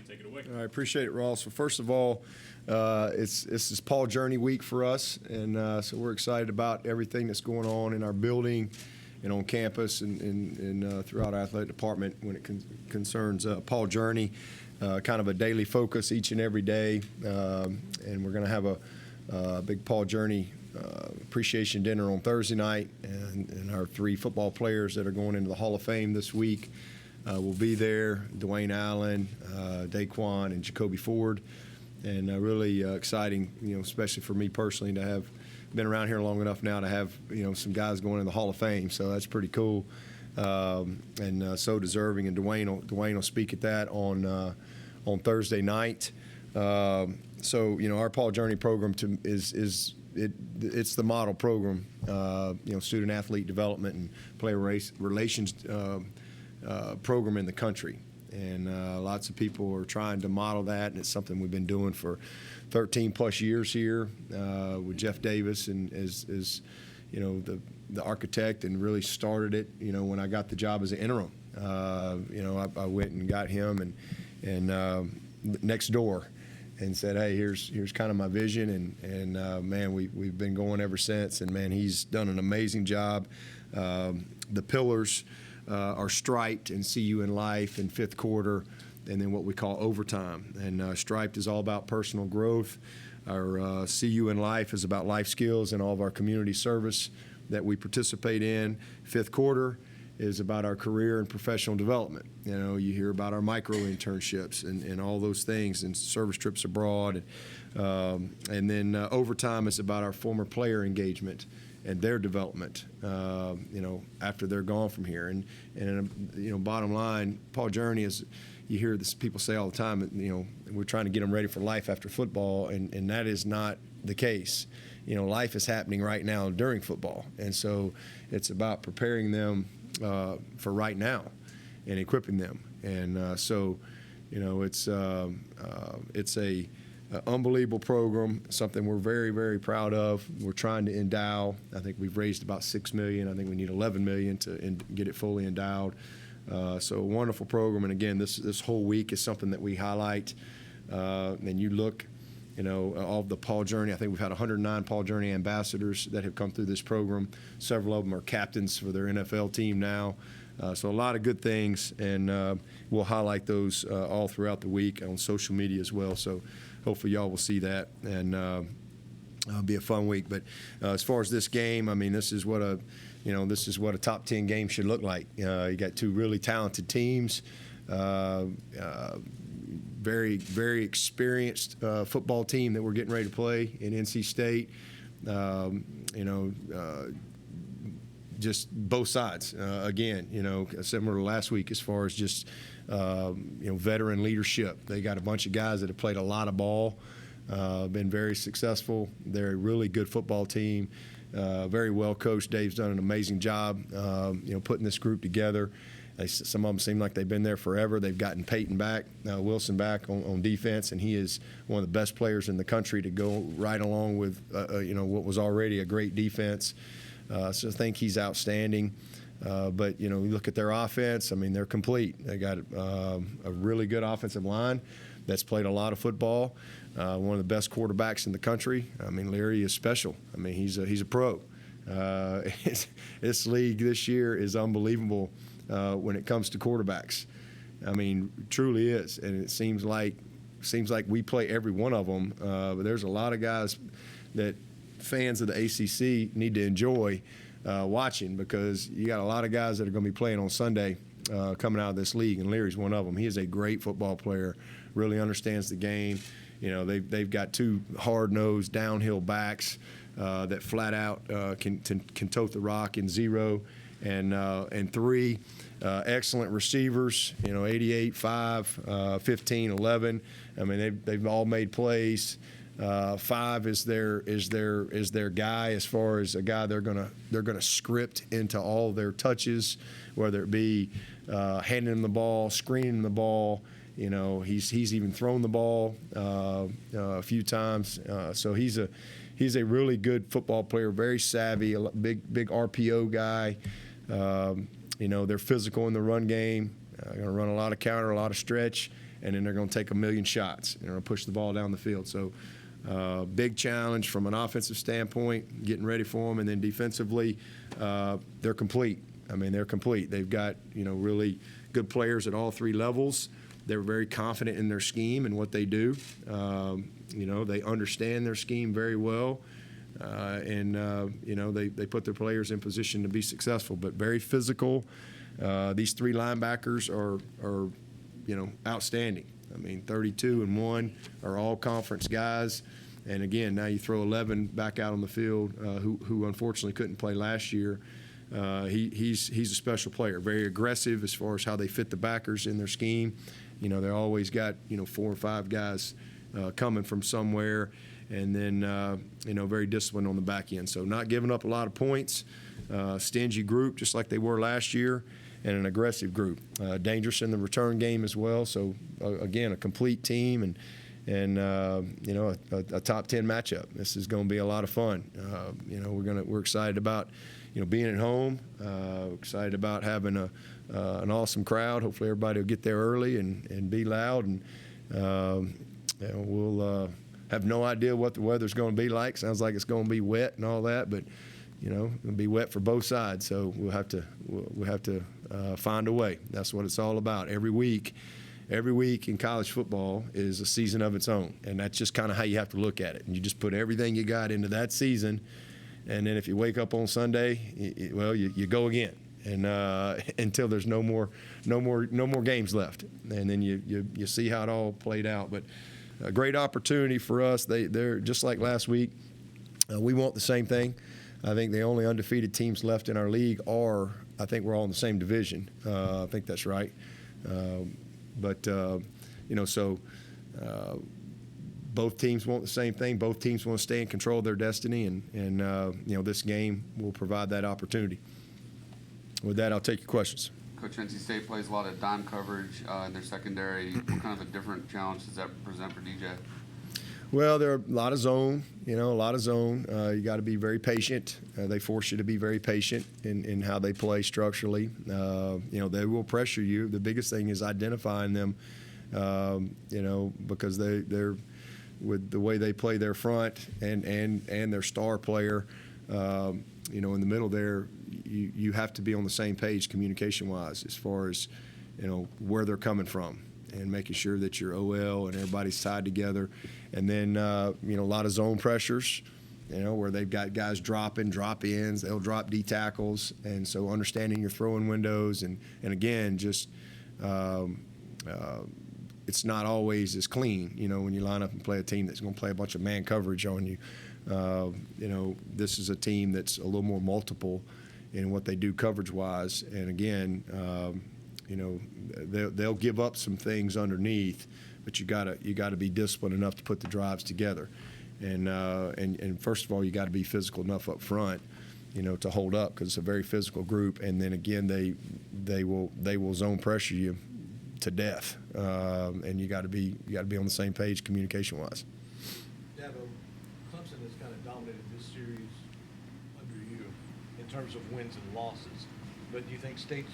take it away. I appreciate it, Ross. Well, first of all, this is Paul Journey week for us, and so we're excited about everything that's going on in our building and on campus and throughout our athletic department when it concerns Paul Journey. Kind of a daily focus each and every day, and we're going to have a big Paul Journey appreciation dinner on Thursday night, and our 3 football players that are going into the Hall of Fame this week will be there: Dwayne Allen, Daquan, and Jacoby Ford. And really exciting, especially for me personally, to have been around here long enough now to have some guys going in the Hall of Fame. So that's pretty cool, and so deserving. And Dwayne will speak at that on Thursday night. So our Paul Journey program it's the model program, student athlete development and player relations program in the country. And lots of people are trying to model that, and it's something we've been doing for 13 plus years here with Jeff Davis, and as the architect, and really started it when I got the job as an interim. I went and got him and next door and said, hey, here's kind of my vision, and man, we've been going ever since, and man, he's done an amazing job. The pillars are striped and see you in life in 5th quarter, and then what we call overtime. And striped is all about personal growth. Our see you in life is about life skills and all of our community service that we participate in. 5th quarter is about our career and professional development. You hear about our micro internships and all those things, and service trips abroad. And then overtime is about our former player engagement and their development, after they're gone from here. And bottom line, Paul Journey is, you hear this people say all the time, we're trying to get them ready for life after football, and that is not the case. Life is happening right now during football, and so it's about preparing them for right now and equipping them. And so it's a unbelievable program, something we're very, very proud of. We're trying to endow. I think we've raised about $6 million. I think we need $11 million to get it fully endowed. So a wonderful program. And again, this whole week is something that we highlight. And you look, all of the Paul Journey. I think we've had 109 Paul Journey ambassadors that have come through this program. Several of them are captains for their NFL team now. So a lot of good things, and we'll highlight those all throughout the week on social media as well. So hopefully y'all will see that, and it'll be a fun week. But as far as this game, I mean, this is what a top 10 game should look like. You got 2 really talented teams, very, very experienced football team that we're getting ready to play in NC State. Just both sides. Again, similar to last week as far as just, veteran leadership. They got a bunch of guys that have played a lot of ball, been very successful. They're a really good football team, very well coached. Dave's done an amazing job, putting this group together. Some of them seem like they've been there forever. They've gotten Peyton back, Wilson back on defense, and he is one of the best players in the country to go right along with, what was already a great defense. So I think he's outstanding. But, you look at their offense, I mean, they're complete. They got a really good offensive line that's played a lot of football, one of the best quarterbacks in the country. I mean, Leary is special. I mean, he's a pro. This league this year is unbelievable when it comes to quarterbacks. I mean, truly is. And it seems like we play every one of them. But there's a lot of guys that fans of the ACC need to enjoy watching, because you got a lot of guys that are going to be playing on Sunday coming out of this league, and Leary's one of them. He is a great football player, really understands the game. They've got 2 hard-nosed downhill backs that flat out can tote the rock in 0, and 3 excellent receivers. 88, 5, 15, 11. I mean, they've all made plays. 5 is their guy, as far as a guy they're gonna script into all their touches, whether it be handing him the ball, screening the ball. He's even thrown the ball a few times. So he's a really good football player, very savvy, a big RPO guy. They're physical in the run game. Going to run a lot of counter, a lot of stretch, and then they're going to take a million shots and they're going to push the ball down the field. So big challenge from an offensive standpoint, getting ready for them, and then defensively, they're complete. I mean, they're complete. They've got, really good players at all three levels. They're very confident in their scheme and what they do. They understand their scheme very well, and they put their players in position to be successful. But very physical. These three linebackers are outstanding. I mean, 32-1 are all conference guys. And again, now you throw 11 back out on the field who unfortunately couldn't play last year. He's a special player, very aggressive as far as how they fit the backers in their scheme. They always got 4 or 5 guys coming from somewhere, and then very disciplined on the back end. So not giving up a lot of points, stingy group just like they were last year, and an aggressive group. Dangerous in the return game as well. So again, a complete team and a top 10 matchup. This is going to be a lot of fun. We're excited about being at home. Excited about having an awesome crowd. Hopefully everybody will get there early and be loud. And we'll have no idea what the weather's going to be like. Sounds like it's going to be wet and all that, but it'll be wet for both sides. So we'll have to find a way. That's what it's all about. Every week in college football is a season of its own, and that's just kind of how you have to look at it. And you just put everything you got into that season, and then if you wake up on Sunday, you go again, and until there's no more games left, and then you see how it all played out. But a great opportunity for us. They're just like last week. We want the same thing. I think the only undefeated teams left in our league are, I think we're all in the same division. I think that's right. Both teams want the same thing. Both teams want to stay in control of their destiny, and this game will provide that opportunity. With that, I'll take your questions. Coach, NC State plays a lot of dime coverage in their secondary. What kind of a different challenge does that present for DJ? Well, there are a lot of zone. You got to be very patient. They force you to be very patient in how they play structurally. They will pressure you. The biggest thing is identifying them, because they're with the way they play their front and their star player, in the middle there, you have to be on the same page communication-wise as far as, where they're coming from, and making sure that your OL and everybody's tied together. And then, a lot of zone pressures, where they've got guys dropping, drop-ins, they'll drop D tackles. And so understanding your throwing windows and again, just it's not always as clean, when you line up and play a team that's going to play a bunch of man coverage on you. This is a team that's a little more multiple in what they do coverage-wise. And again, they'll give up some things underneath, but you gotta be disciplined enough to put the drives together, and first of all, you got to be physical enough up front, to hold up, because it's a very physical group. And then again, they will zone pressure you to death, and you got to be on the same page communication wise. Dabo, Clemson has kind of dominated this series under you in terms of wins and losses. But do you think State's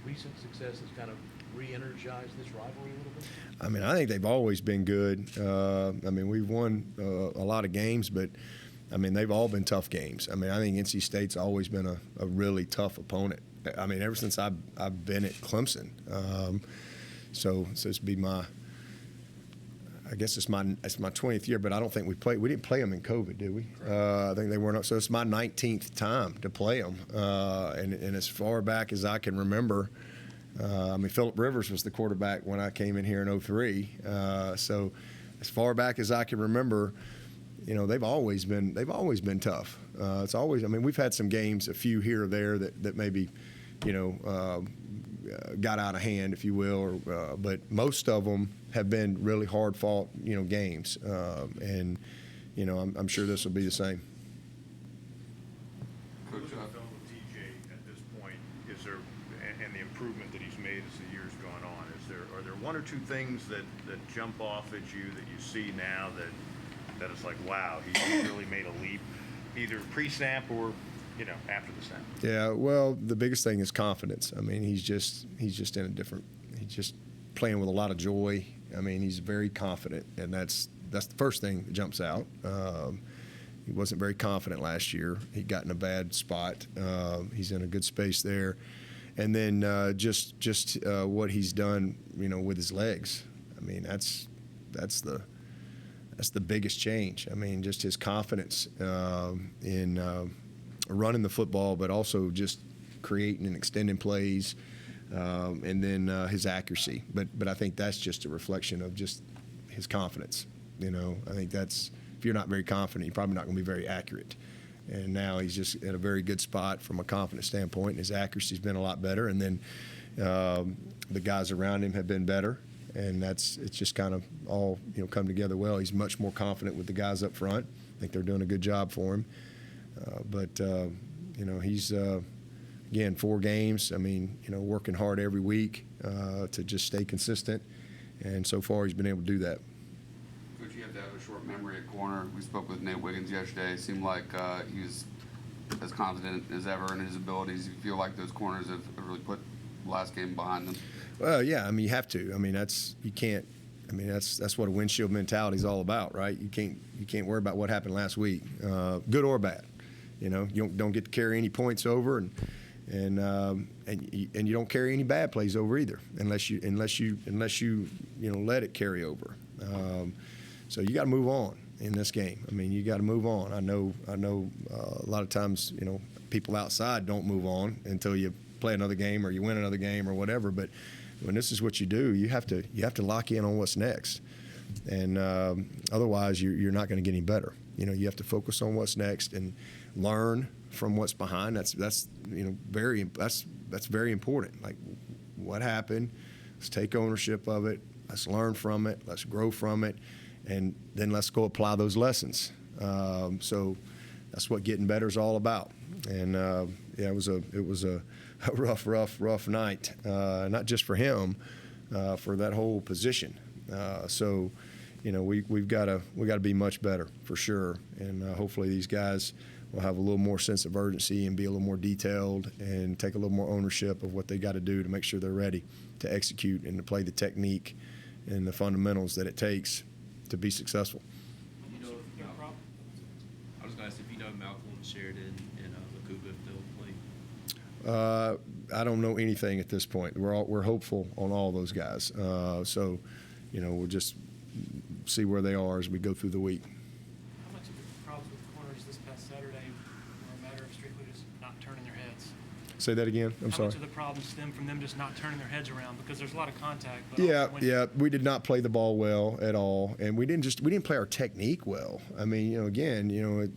recent success has kind of re-energized this rivalry a little bit? I mean, I think they've always been good. We've won a lot of games, but, they've all been tough games. I think NC State's always been a really tough opponent. Ever since I've been at Clemson. So it's be my – I guess it's my 20th year, but I don't think we didn't play them in COVID, did we? I think they weren't up. So it's my 19th time to play them, and as far back as I can remember, Phillip Rivers was the quarterback when I came in here in 2003. So as far back as I can remember, they've always been tough. It's always. We've had some games, a few here or there that maybe, got out of hand, if you will, but most of them have been really hard-fought, games, and I'm sure this will be the same. Coach, with DJ at this point, is there, and the improvement that he's made as the years gone on, are there one or two things that jump off at you that you see now that it's like, wow, he's really made a leap, either pre-snap or after the snap? Yeah, well, the biggest thing is confidence. He's just in a different. playing with a lot of joy. I mean, he's very confident, and that's the first thing that jumps out. He wasn't very confident last year. He got in a bad spot. He's in a good space there. And then just what he's done, with his legs. I mean, that's the biggest change. I mean, just his confidence in running the football, but also just creating and extending plays, and then his accuracy. But I think that's just a reflection of just his confidence. I think that's, if you're not very confident, you're probably not going to be very accurate. And now he's just at a very good spot from a confidence standpoint, and his accuracy's been a lot better. And then the guys around him have been better, and it's just kind of all come together well. He's much more confident with the guys up front. I think they're doing a good job for him. But he's again 4 games. I mean, working hard every week to just stay consistent, and so far he's been able to do that. Coach, you have to have a short memory at corner. We spoke with Nate Wiggins yesterday. It seemed like he was as confident as ever in his abilities. You feel like those corners have really put the last game behind them? Well, yeah. I mean, you have to. I mean, that's what a windshield mentality is all about, right? You can't worry about what happened last week, good or bad. You don't get to carry any points over, and you don't carry any bad plays over either, unless you let it carry over. So you got to move on in this game. I mean, you got to move on. I know. A lot of times, people outside don't move on until you play another game or you win another game or whatever. But when this is what you do, you have to lock in on what's next, and otherwise you're not going to get any better. You have to focus on what's next and learn from what's behind. That's very important. Like, what happened? Let's take ownership of it. Let's learn from it. Let's grow from it, and then let's go apply those lessons. So that's what getting better is all about. And it was a rough night, not just for him, for that whole position. So we've got to be much better for sure, and hopefully these guys will have a little more sense of urgency and be a little more detailed and take a little more ownership of what they got to do to make sure they're ready to execute and to play the technique and the fundamentals that it takes to be successful. I was going to ask if Malcolm, Sheridan, and Lakuba, if they'll play. I don't know anything at this point. We're hopeful on all those guys. So we'll just see where they are as we go through the week. How much of the problems with the corners this past Saturday were a matter of strictly just not turning their heads? Say that again. I'm sorry. How much of the problems stem from them just not turning their heads around, because there's a lot of contact? But Yeah. We did not play the ball well at all, and we didn't play our technique well. I mean, again, you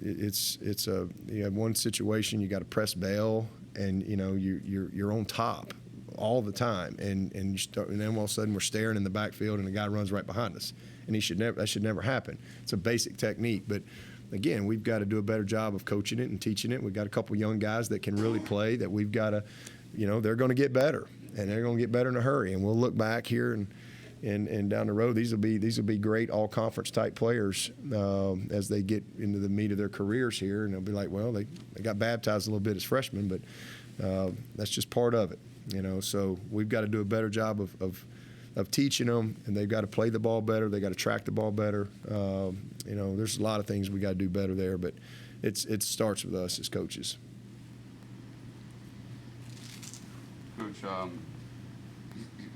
have one situation, you got to press bail, and you're on top all the time, and then all of a sudden we're staring in the backfield and the guy runs right behind us, and that should never happen. It's a basic technique, but again, we've got to do a better job of coaching it and teaching it. We've got a couple young guys that can really play that we've got to, they're going to get better, and they're going to get better in a hurry. And we'll look back here and down the road, these will be great all-conference type players as they get into the meat of their careers here, and they'll be like, well, they got baptized a little bit as freshmen, but that's just part of it. So we've got to do a better job of teaching them, and they've got to play the ball better. They got to track the ball better. There's a lot of things we got to do better there, but it starts with us as coaches. Coach,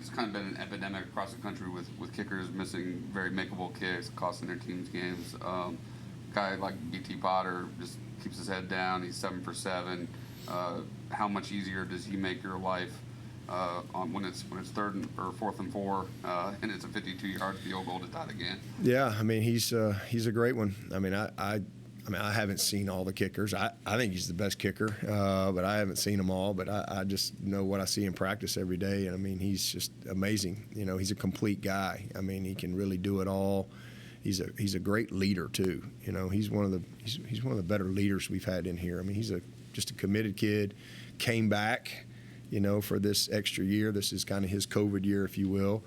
it's kind of been an epidemic across the country with kickers missing very makeable kicks, costing their teams games. Guy like BT Potter just keeps his head down. He's 7 for 7. How much easier does he make your life when it's 3rd or 4th and 4 and it's a 52-yard field goal to tie the game? Yeah, I mean he's a great one. I mean I haven't seen all the kickers. I think he's the best kicker, but I haven't seen them all. But I just know what I see in practice every day, and I mean he's just amazing. He's a complete guy. I mean he can really do it all. He's a great leader too. He's one of the better leaders we've had in here. I mean he's just a committed kid. Came back, for this extra year. This is kind of his COVID year, if you will.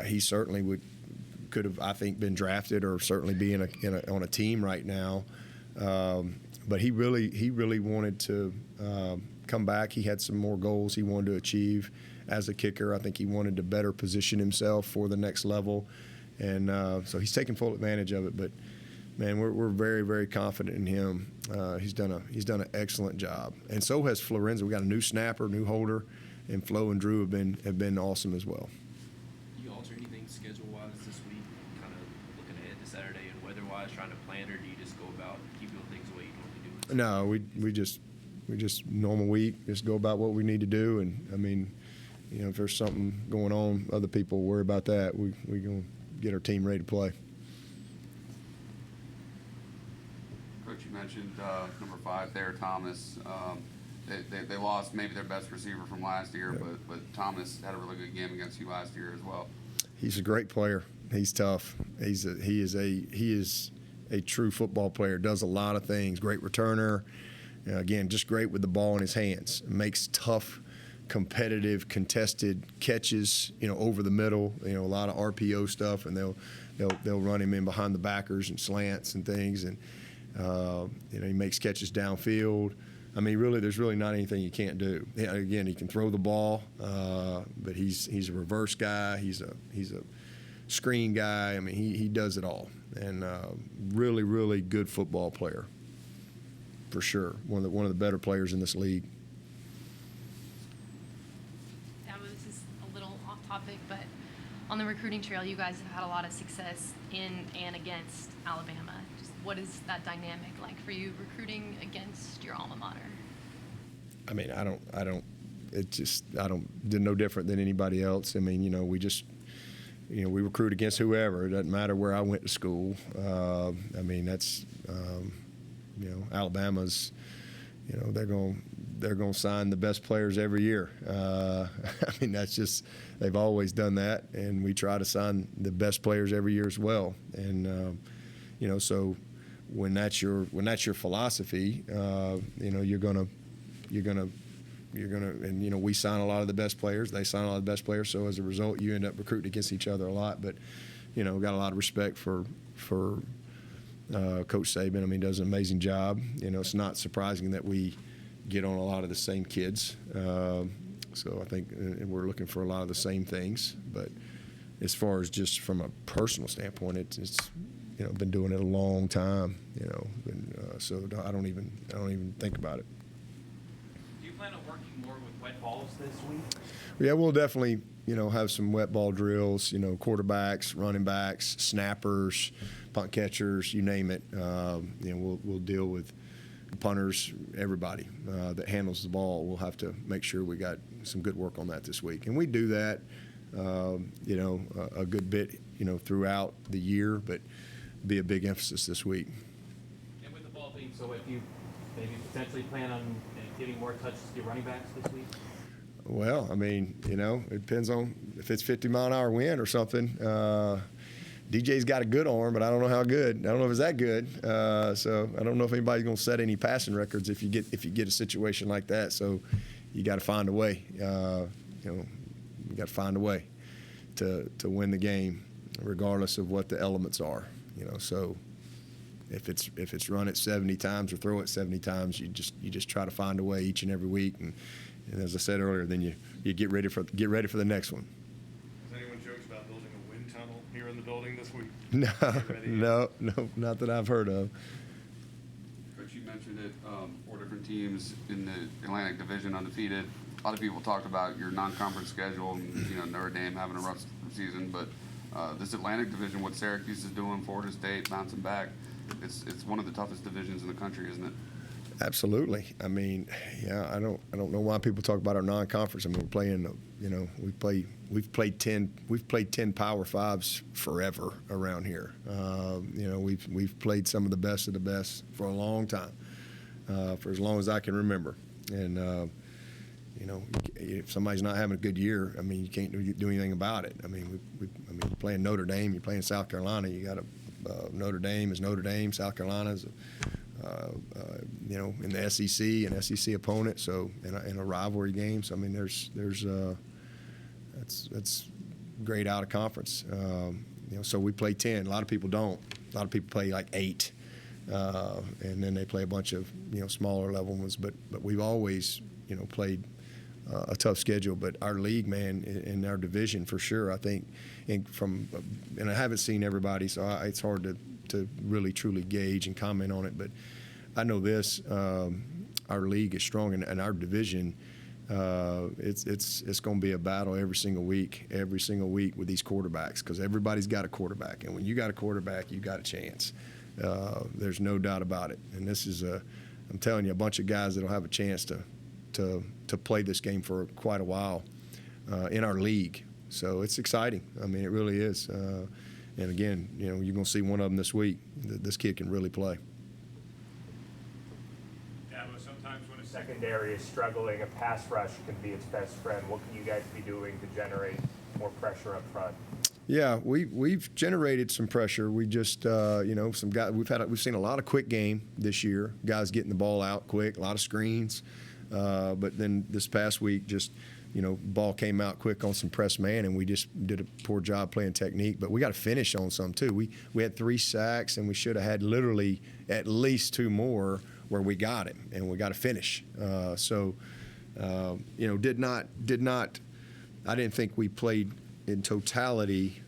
He certainly could have, I think, been drafted or certainly be on a team right now. But he really wanted to come back. He had some more goals he wanted to achieve as a kicker. I think he wanted to better position himself for the next level, and so he's taken full advantage of it. But man, we're very, very confident in him. He's done an excellent job, and so has Florenzo. We got a new snapper, new holder, and Flo and Drew have been awesome as well. Do you alter anything schedule-wise this week, kind of looking ahead to Saturday and weather-wise, trying to plan, or do you just go about keep doing things the way you normally do it? No, we just normal week, just go about what we need to do, and I mean, you know, if there's something going on, other people worry about that. We gonna get our team ready to play. Coach, you mentioned number 5, Thayer Thomas. They lost maybe their best receiver from last year, Yep. but Thomas had a really good game against you last year as well. He's a great player. He's tough. He is a true football player. Does a lot of things. Great returner. Again, just great with the ball in his hands. Makes tough, competitive, contested catches. You know, over the middle. You know, a lot of RPO stuff, and they'll run him in behind the backers and slants and things. And you know, he makes catches downfield. I mean, really, there's really not anything you can't do. Yeah, again, he can throw the ball, but he's a reverse guy. He's a screen guy. I mean, he does it all, and really, really good football player, for sure. One of the better players in this league. Dabo, this is a little off topic, but on the recruiting trail, you guys have had a lot of success in and against Alabama. Just what is that dynamic like for you, recruiting against your alma mater? I mean, I don't. They're no different than anybody else. I mean, you know, we recruit against whoever. It doesn't matter where I went to school. I mean, that's, you know, Alabama's, you know, they're going to sign the best players every year. I mean, that's just, they've always done that, and we try to sign the best players every year as well. And you know, so when that's your philosophy, you know, you're gonna, and you know, we sign a lot of the best players. They sign a lot of the best players. So as a result, you end up recruiting against each other a lot. But you know, got a lot of respect for Coach Saban. I mean, does an amazing job. You know, it's not surprising that we get on a lot of the same kids. So I think we're looking for a lot of the same things. But as far as just from a personal standpoint, it's you know, been doing it a long time. You know, so I don't even think about it. Do you plan on working more with wet balls this week? Yeah, we'll definitely, you know, have some wet ball drills, you know, quarterbacks, running backs, snappers, punt catchers, you name it. You know, we'll deal with punters, everybody that handles the ball. We'll have to make sure we got some good work on that this week. And we do that, you know, a good bit, you know, throughout the year, but be a big emphasis this week. And with the ball being so wet, do you maybe potentially plan on giving more touches to your running backs this week? Well, I mean, you know, it depends on if it's 50-mile-an-hour wind or something. DJ's got a good arm, but I don't know how good. I don't know if it's that good. So I don't know if anybody's going to set any passing records if you get a situation like that. So you got to find a way. You know, you got to find a way to win the game, regardless of what the elements are. You know, so if it's run it 70 times or throw it 70 times, you just try to find a way each and every week. And as I said earlier, then you get ready for the next one. Has anyone jokes about building a wind tunnel here in the building this week? No, not that I've heard of. Coach, you mentioned it, 4 different teams in the Atlantic Division undefeated. A lot of people talked about your non-conference schedule and, you know, Notre Dame having a rough season, but this Atlantic Division, what Syracuse is doing, Florida State bouncing back, it's one of the toughest divisions in the country, isn't it? Absolutely. I mean, yeah, I don't know why people talk about our non-conference. I mean, we're playing, you know, we've played 10 Power Fives forever around here. You know, we've played some of the best of the best for a long time, for as long as I can remember. And you know, if somebody's not having a good year, I mean, you can't do anything about it. I mean, you're playing Notre Dame, you're playing South Carolina. You got Notre Dame is Notre Dame, South Carolina is, you know, in the SEC, an SEC opponent. So in a rivalry game. So I mean, that's great out of conference. You know, so we play 10. A lot of people don't. A lot of people play like 8, and then they play a bunch of, you know, smaller level ones. But we've always, you know, played a tough schedule. But our league, man, in our division for sure, I think, and I haven't seen everybody, so it's hard to really truly gauge and comment on it. But I know this: our league is strong, and our division. It's going to be a battle every single week with these quarterbacks, because everybody's got a quarterback, and when you got a quarterback, you got a chance. There's no doubt about it. And this is I'm telling you, a bunch of guys that'll have a chance to play this game for quite a while in our league. So it's exciting. I mean, it really is. And again, you're going to see one of them this week. This kid can really play. Dabo, sometimes when a secondary is struggling, a pass rush can be its best friend. What can you guys be doing to generate more pressure up front? Yeah, we've generated some pressure. We just some guys we've seen a lot of quick game this year. Guys getting the ball out quick, a lot of screens. But then this past week, just ball came out quick on some press man, and we just did a poor job playing technique. But we got to finish on some too. We had 3 sacks, and we should have had literally at least 2 more where we got him, and we got to finish. Did not. I didn't think we played in totality,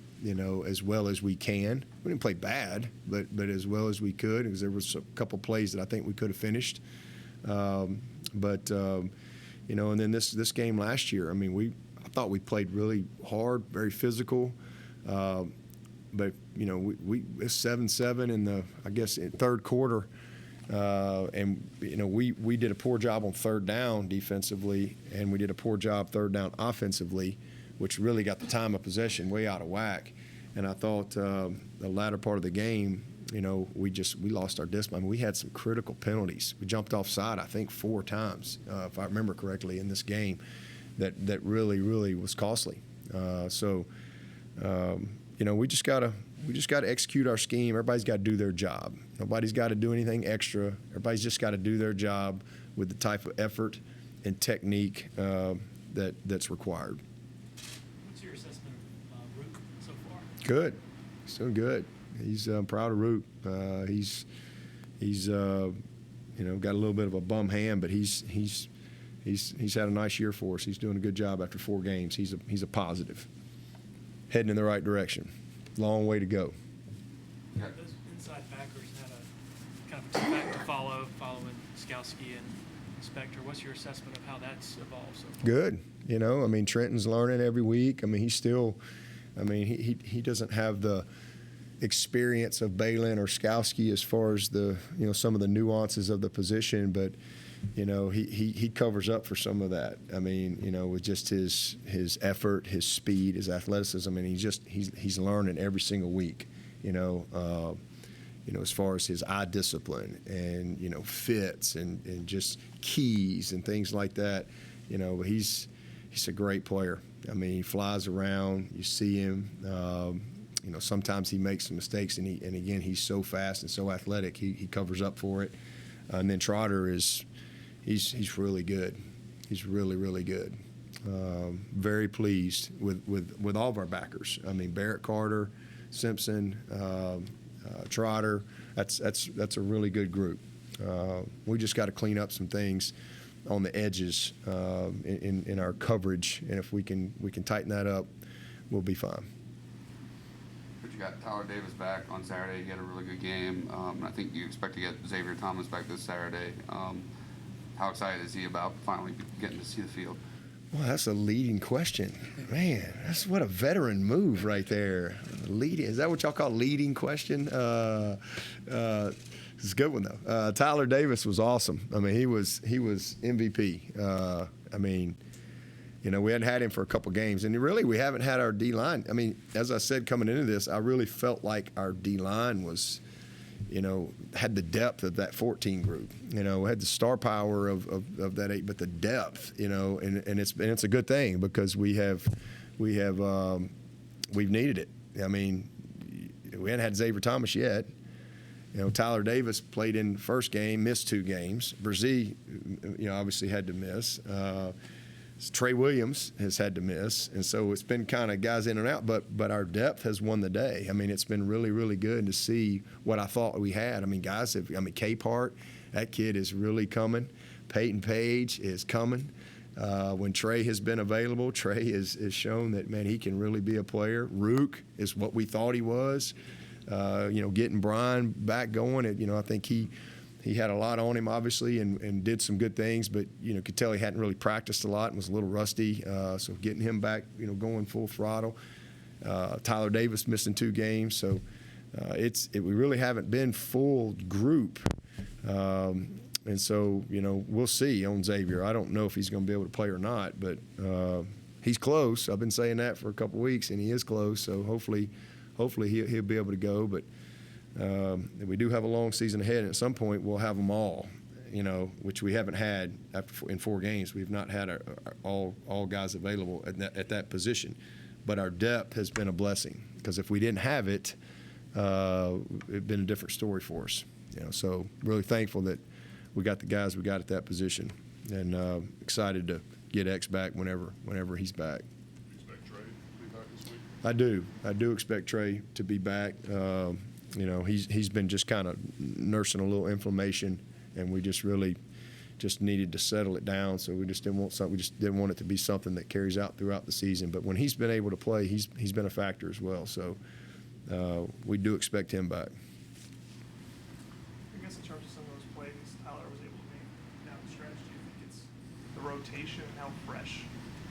as well as we can. We didn't play bad, but as well as we could, because there was a couple plays that I think we could have finished. And then this game last year, I mean, I thought we played really hard, very physical. But we 7-7 in the, I guess, in third quarter. And we did a poor job on third down defensively, and we did a poor job third down offensively, which really got the time of possession way out of whack. And I thought the latter part of the game, we lost our discipline. I mean, we had some critical penalties. We jumped offside, I think, 4 times, if I remember correctly, in this game, that really, really was costly. We just gotta execute our scheme. Everybody's got to do their job. Nobody's got to do anything extra. Everybody's just got to do their job with the type of effort and technique that's required. What's your assessment of Ruke so far? Good. He's doing good. I'm proud of Ruke. He's got a little bit of a bum hand, but he's had a nice year for us. He's doing a good job after 4 games. He's a positive, heading in the right direction. Long way to go. Those inside backers had a kind of a back to following Skowski and Spector. What's your assessment of how that's evolved so far? Good. Trenton's learning every week. He doesn't have the experience of Balin or Skowski as far as the some of the nuances of the position, but he covers up for some of that. With just his effort, his speed, his athleticism, and he's learning every single week. As far as his eye discipline and fits and just keys and things like that. He's a great player. He flies around. You see him. Sometimes he makes some mistakes, and again he's so fast and so athletic. He covers up for it. And then Trotter he's really good. He's really, really good. Very pleased with all of our backers. Barrett Carter, Simpson, Trotter. That's a really good group. We just got to clean up some things on the edges in our coverage, and if we can tighten that up, we'll be fine. But you got Tyler Davis back on Saturday. He had a really good game. I think you expect to get Xavier Thomas back this Saturday. How excited is he about finally getting to see the field? Well, that's a leading question. Man, that's what a veteran move right there. Leading, is that what y'all call leading question? It's a good one, though. Tyler Davis was awesome. He was MVP. We hadn't had him for a couple games, and really we haven't had our D-line. As I said coming into this, I really felt like our D-line was, had the depth of that 14 group. Had the star power of that 8, but the depth, and it's a good thing because we've needed it. We hadn't had Xavier Thomas yet. Tyler Davis played in the first game, missed 2 games. Brzee, obviously had to miss. Tre Williams has had to miss, and so it's been kind of guys in and out. But our depth has won the day. It's been really, really good to see what I thought we had. Guys have. K-Part, that kid is really coming. Peyton Page is coming. When Tre has been available, Tre has shown that, man, he can really be a player. Ruke is what we thought he was. Getting Brian back going, I think he had a lot on him, obviously, and did some good things, but, could tell he hadn't really practiced a lot and was a little rusty. So getting him back, going full throttle. Tyler Davis missing 2 games. So we really haven't been full group. And so, we'll see on Xavier. I don't know if he's going to be able to play or not, but he's close. I've been saying that for a couple of weeks, and he is close. So hopefully he'll be able to go. But we do have a long season ahead, and at some point we'll have them all, which we haven't had in 4 games. We've not had all guys available at that position. But our depth has been a blessing, because if we didn't have it, it'd been a different story for us. So really thankful that we got the guys we got at that position, and excited to get X back whenever he's back. Expect Tre to be back this week? I do expect Tre to be back. He's been just kind of nursing a little inflammation, and we just really needed to settle it down. So we just didn't want it to be something that carries out throughout the season. But when he's been able to play, he's been a factor as well. So we do expect him back. I guess in terms of some of those plays Tyler was able to make down the stretch, do you think it's the rotation and how fresh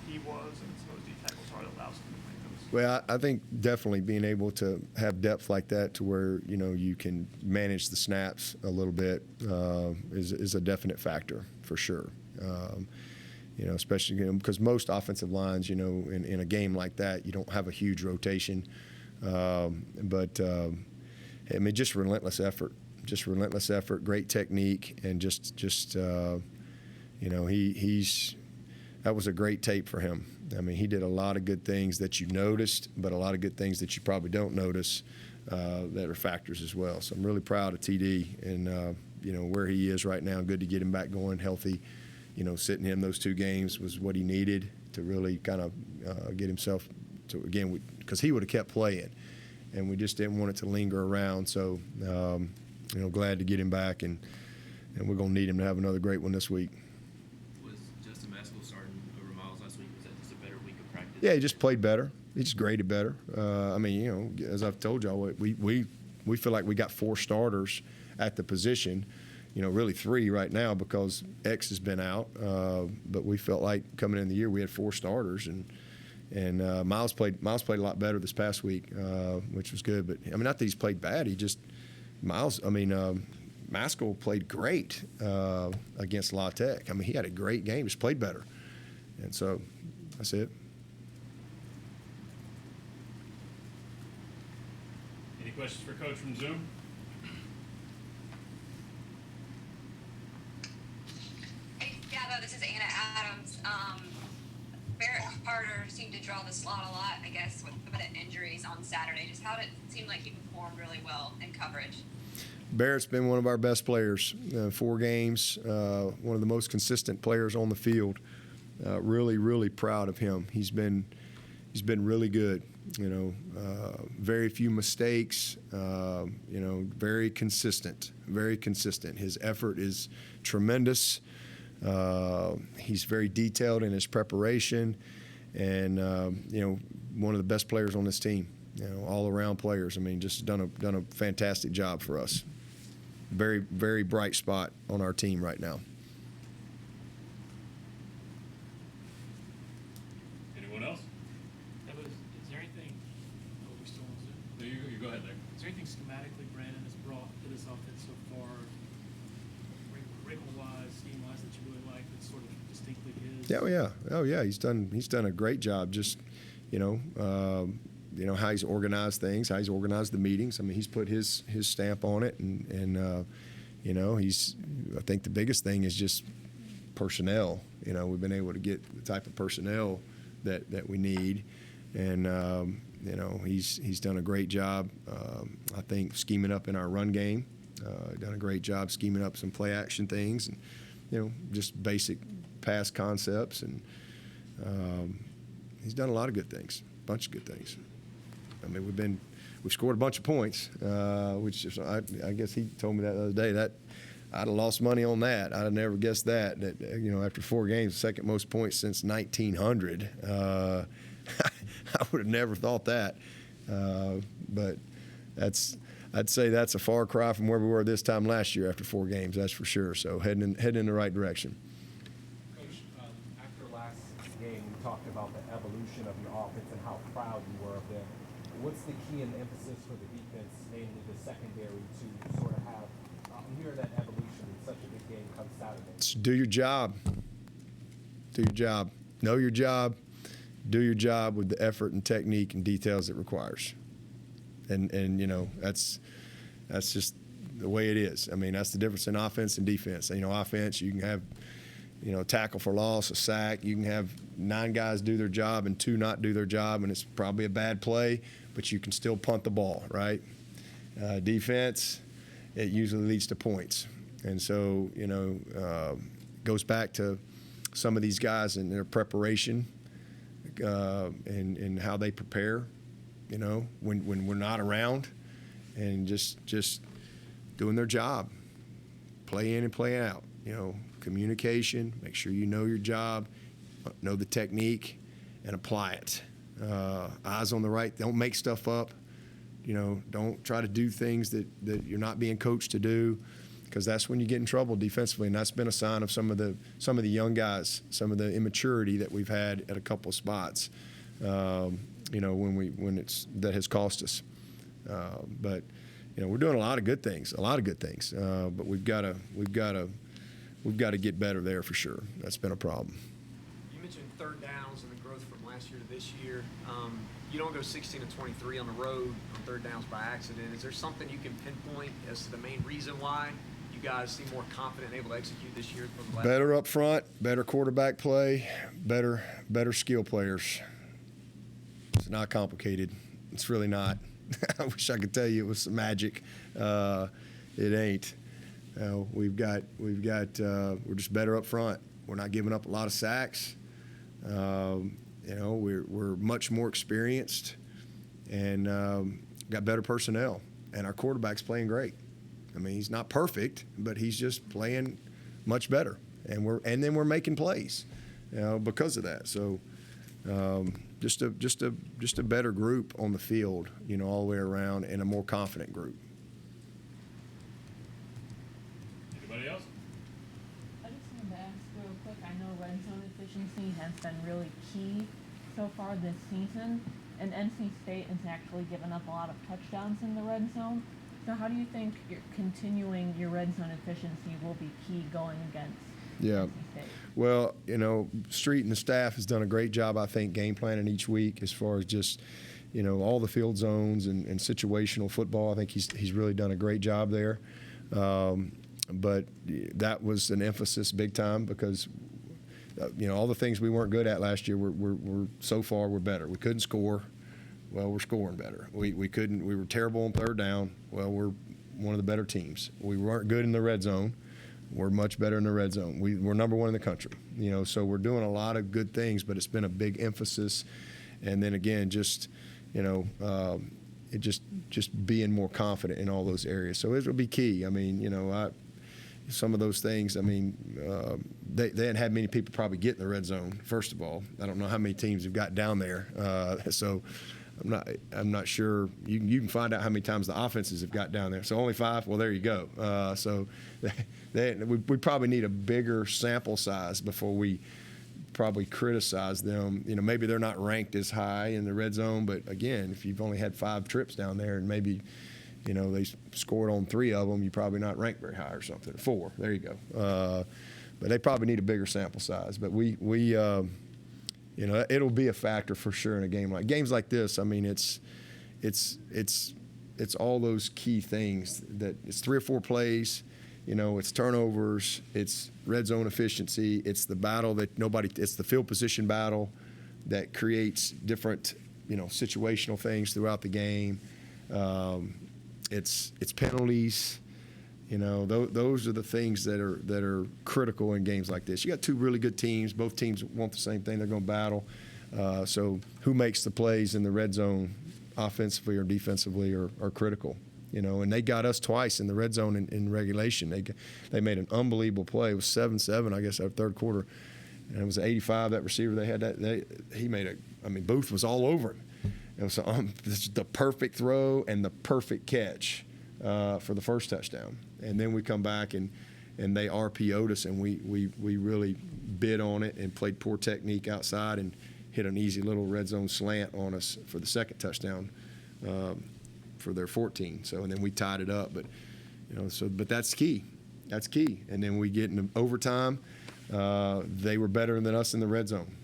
he was and some of those D tackles are that allows him to make those? Well, I think definitely being able to have depth like that to where, you can manage the snaps a little bit is a definite factor for sure. Especially because most offensive lines, in a game like that, you don't have a huge rotation. Just relentless effort. Great technique, and that was a great tape for him. I mean, he did a lot of good things that you noticed, but a lot of good things that you probably don't notice that are factors as well. So I'm really proud of TD and, where he is right now. Good to get him back going healthy. Sitting him those 2 games was what he needed to really kind of get himself to, again, because he would have kept playing, and we just didn't want it to linger around. So, glad to get him back, and we're going to need him to have another great one this week. Was Justin Maskell starting over Miles last week? Was that just a better week of practice? Yeah, he just played better. He just graded better. As I've told y'all, we feel like we got 4 starters at the position. Really 3 right now because X has been out. But we felt like coming in the year we had 4 starters, and Miles played a lot better this past week, which was good. But not that he's played bad. Maskell played great against La Tech. He had a great game. Just played better, and so that's it. Any questions for Coach from Zoom? Hey, Dabo, this is Anna Adams. Barrett Carter seemed to draw the slot a lot, I guess, with a bit of injuries on Saturday. Just how did it seem like he performed really well in coverage? Barrett's been one of our best players. 4 games, one of the most consistent players on the field. Really, really proud of him. He's been really good. Very few mistakes. Very consistent. Very consistent. His effort is tremendous. He's very detailed in his preparation, and one of the best players on this team. All-around players. Just done a fantastic job for us. Very, very bright spot on our team right now. Anyone else? Is there anything? Oh, we still on Zoom. No, you go ahead there. Is there anything schematically Brandon has brought to this offense so far, wrinkle-wise, scheme-wise, that you really like? That's sort of distinctly his. Oh yeah. He's done a great job. Just how he's organized things, how he's organized the meetings. He's put his stamp on it, and I think the biggest thing is just personnel. We've been able to get the type of personnel that we need, and he's done a great job. I think scheming up in our run game. Done a great job scheming up some play action things, and just basic pass concepts, and he's done a lot of good things, a bunch of good things. We've scored a bunch of points, which is, I guess he told me that the other day. I'd have lost money on that. I'd have never guessed that after 4 games, second most points since 1900. I would have never thought that. But I'd say that's a far cry from where we were this time last year after 4 games, that's for sure. So heading in the right direction. Coach, after last game, we talked about the evolution of your offense and how proud you were of them. What's the key and emphasis for the defense, mainly the secondary, to sort of have hear that evolution in such a big game come Saturday? Just do your job. Do your job. Know your job. Do your job with the effort and technique and details it requires. And that's just the way it is. I mean, that's the difference in offense and defense. Offense, you can have tackle for loss, a sack. You can have 9 guys do their job and 2 not do their job, and it's probably a bad play, but you can still punt the ball, right? Defense, it usually leads to points. And so, goes back to some of these guys and their preparation and how they prepare, when we're not around, and just doing their job, play in and play out. Communication, make sure you know your job, know the technique, and apply it. Eyes on the right, don't make stuff up. Don't try to do things that you're not being coached to do, because that's when you get in trouble defensively, and that's been a sign of some of the young guys, some of the immaturity that we've had at a couple of spots. When that has cost us. But we're doing a lot of good things. But we've got to get better there for sure. That's been a problem. You mentioned third downs and the growth from last year to this year. You don't go 16 and 23 on the road on third downs by accident. Is there something you can pinpoint as to the main reason why you guys seem more confident and able to execute this year from the last? Better up front, better quarterback play, better skill players. It's not complicated. It's really not. I wish I could tell you it was some magic. It ain't. We're just better up front. We're not giving up a lot of sacks. We're much more experienced and got better personnel. And our quarterback's playing great. I mean, he's not perfect, but he's just playing much better. And then we're making plays, because of that. So just a better group on the field, all the way around, and a more confident group. Anybody else? I just wanted to ask real quick. I know red zone efficiency has been really key so far this season, and NC State has actually given up a lot of touchdowns in the red zone. So how do you think continuing your red zone efficiency will be key going against NC State? Well, Street and the staff has done a great job, I think, game planning each week as far as just, all the field zones and situational football. I think he's really done a great job there. But that was an emphasis big time because, all the things we weren't good at last year, we're so far we're better. We couldn't score. Well, we're scoring better. We were terrible on third down. Well, we're one of the better teams. We weren't good in the red zone. We're much better in the red zone. We're number 1 in the country. So we're doing a lot of good things, but it's been a big emphasis. And then again, just being more confident in all those areas. So it will be key. I mean, some of those things. I mean, they hadn't had many people probably get in the red zone. First of all, I don't know how many teams have got down there. So I'm not sure. You can find out how many times the offenses have got down there. So only 5. Well, there you go. So we probably need a bigger sample size before we probably criticize them. Maybe they're not ranked as high in the red zone, but again, if you've only had 5 trips down there and maybe they scored on 3 of them, you're probably not ranked very high or something. 4. There you go. But they probably need a bigger sample size. But we it'll be a factor for sure in a game games like this. I mean, it's all those key things that it's 3 or 4 plays. It's turnovers, it's red zone efficiency, it's the battle it's the field position battle that creates different, situational things throughout the game. It's penalties. Those are the things that are critical in games like this. You got 2 really good teams. Both teams want the same thing. They're going to battle. So who makes the plays in the red zone, offensively or defensively, are critical. And they got us twice in the red zone in regulation. They made an unbelievable play. It was 7-7, I guess, after third quarter. And it was 85, that receiver they had. He made Booth was all over him. It was this is the perfect throw and the perfect catch for the first touchdown. And then we come back and they RPO'd us, and we really bid on it and played poor technique outside and hit an easy little red zone slant on us for the second touchdown for their 14. So, and then we tied it up. But but that's key. That's key. And then we get into overtime. They were better than us in the red zone.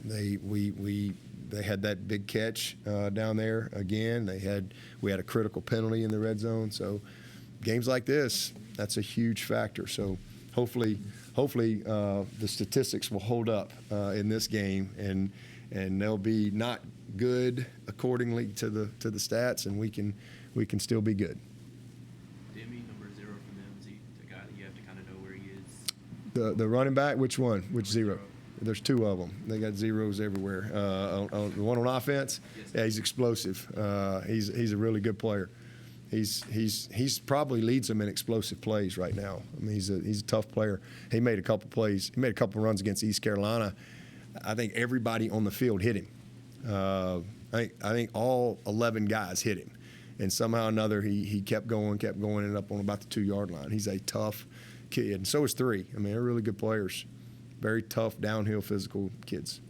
They had that big catch down there again. We had a critical penalty in the red zone. So games like this, that's a huge factor. So hopefully the statistics will hold up in this game, and they'll be not good accordingly to the stats, and we can still be good. Demi, number 0 for them, is he the guy that you have to kind of know where he is? The running back, which one? Which zero? There's 2 of them. They got zeros everywhere. The one on offense, yeah, he's explosive. He's a really good player. He's probably leads them in explosive plays right now. He's a tough player. He made a couple plays. He made a couple runs against East Carolina. I think everybody on the field hit him. I think all 11 guys hit him, and somehow or another he kept going, ended up on about the 2-yard line. He's a tough kid, and so is 3. They're really good players. Very tough, downhill, physical kids.